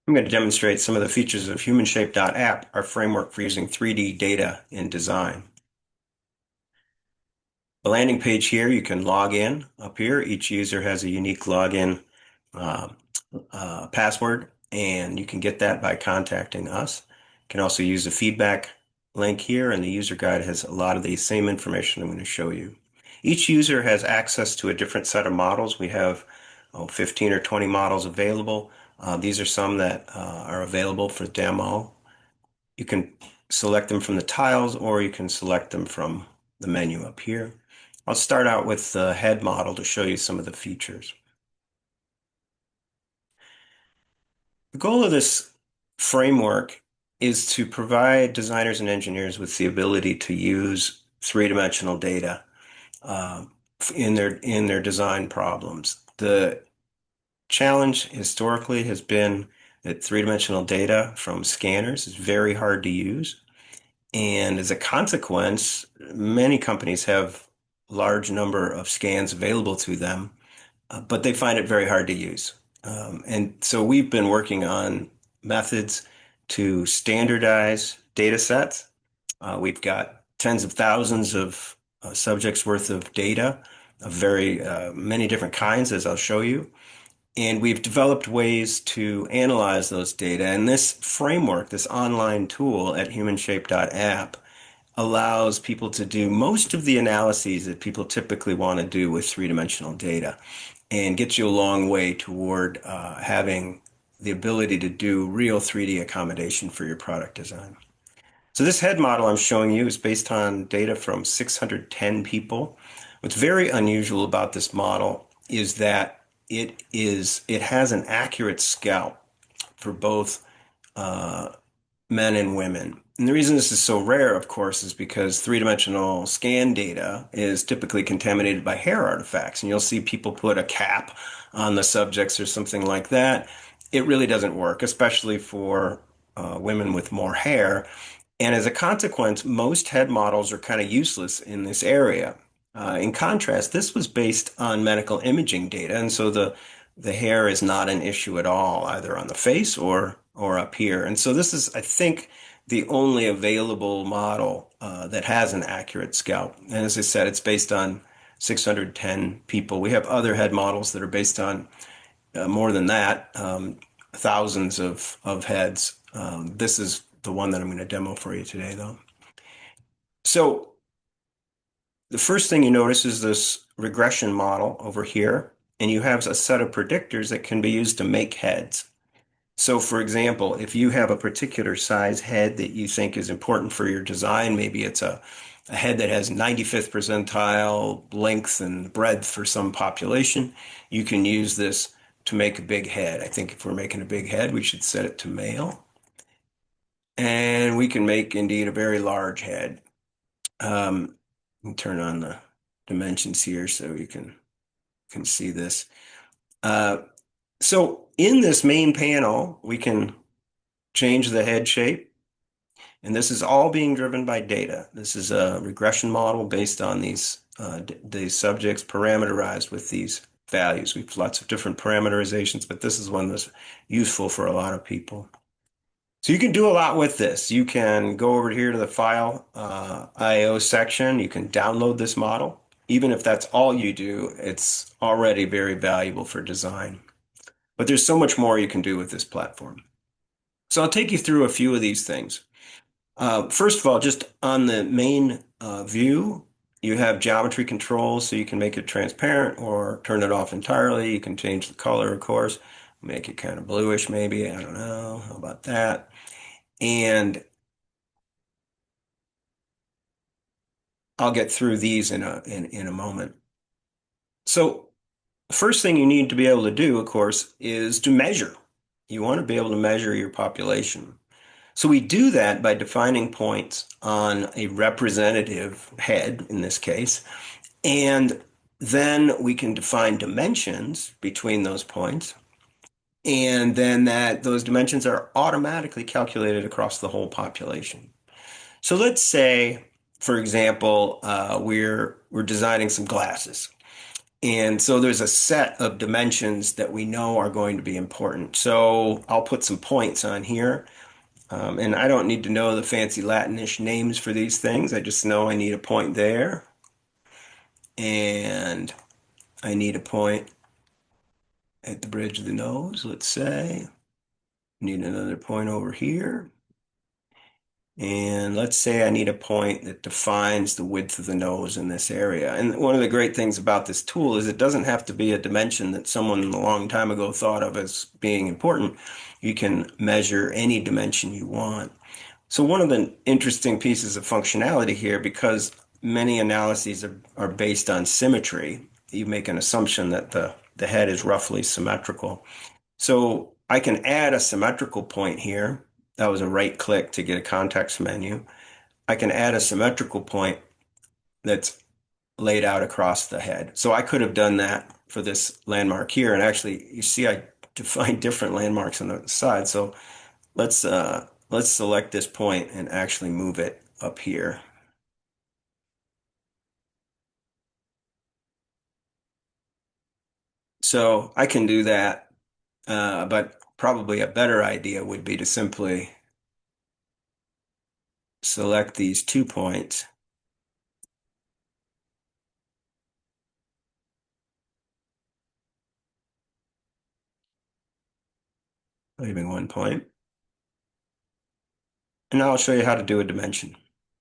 I'm going to demonstrate some of the features of HumanShape.app, our framework for using 3D data in design. The landing page here, you can log in up here. Each user has a unique login uh, password, and you can get that by contacting us. You can also use the feedback link here, and the user guide has a lot of the same information I'm going to show you. Each user has access to a different set of models. We have 15 or 20 models available. These are some that are available for demo. You can select them from the tiles, or you can select them from the menu up here. I'll start out with the head model to show you some of the features. The goal of this framework is to provide designers and engineers with the ability to use three-dimensional data uh, in their design problems. The challenge historically has been that three-dimensional data from scanners is very hard to use. And as a consequence, many companies have large number of scans available to them, but they find it very hard to use. And so we've been working on methods to standardize data sets. We've got tens of thousands of subjects worth of data of very many different kinds, as I'll show you. And we've developed ways to analyze those data. And this framework, this online tool at HumanShape.app, allows people to do most of the analyses that people typically want to do with three-dimensional data and gets you a long way toward having the ability to do real 3D accommodation for your product design. So this head model I'm showing you is based on data from 610 people. What's very unusual about this model is that it has an accurate scalp for both uh, men and women. And the reason this is so rare, of course, is because three-dimensional scan data is typically contaminated by hair artifacts. And you'll see people put a cap on the subjects or something like that. It really doesn't work, especially for women with more hair. And as a consequence, most head models are kind of useless in this area. In contrast, this was based on medical imaging data, and so the hair is not an issue at all, either on the face or up here. And so this is, I think, the only available model that has an accurate scalp. And as I said, it's based on 610 people. We have other head models that are based on more than that, thousands of heads. This is the one that I'm going to demo for you today, though. So the first thing you notice is this regression model over here, and you have a set of predictors that can be used to make heads. So for example, if you have a particular size head that you think is important for your design, maybe it's a head that has 95th percentile length and breadth for some population, you can use this to make a big head. I think if we're making a big head, we should set it to male. And we can make indeed a very large head. Turn on the dimensions here so you can see this. Uh, so in this main panel, we can change the head shape. And this is all being driven by data. This is a regression model based on these subjects parameterized with these values. We have lots of different parameterizations, but this is one that's useful for a lot of people. So you can do a lot with this. You can go over here to the file IO section. You can download this model. Even if that's all you do, it's already very valuable for design. But there's so much more you can do with this platform. So I'll take you through a few of these things. First of all, just on the main view, you have geometry controls, so you can make it transparent or turn it off entirely. You can change the color, of course, make it kind of bluish maybe. I don't know. How about that? And I'll get through these in a moment. So the first thing you need to be able to do, of course, is to measure. You want to be able to measure your population. So we do that by defining points on a representative head, in this case, and then we can define dimensions between those points, and then those dimensions are automatically calculated across the whole population. So let's say, for example, we're designing some glasses, And so there's a set of dimensions that we know are going to be important. So I'll put some points on here. And I don't need to know the fancy Latinish names for these things. I just know I need a point there. And I need a point at the bridge of the nose, let's say. Need another point over here. And let's say I need a point that defines the width of the nose in this area. And one of the great things about this tool is it doesn't have to be a dimension that someone a long time ago thought of as being important. You can measure any dimension you want. So one of the interesting pieces of functionality here, because many analyses are based on symmetry, you make an assumption that the head is roughly symmetrical. So I can add a symmetrical point here. That was a right click to get a context menu. I can add a symmetrical point that's laid out across the head. So I could have done that for this landmark here. And actually, you see, I defined different landmarks on the side. So let's select this point and actually move it up here. So I can do that, but probably a better idea would be to simply select these 2 points, leaving 1 point. And now I'll show you how to do a dimension.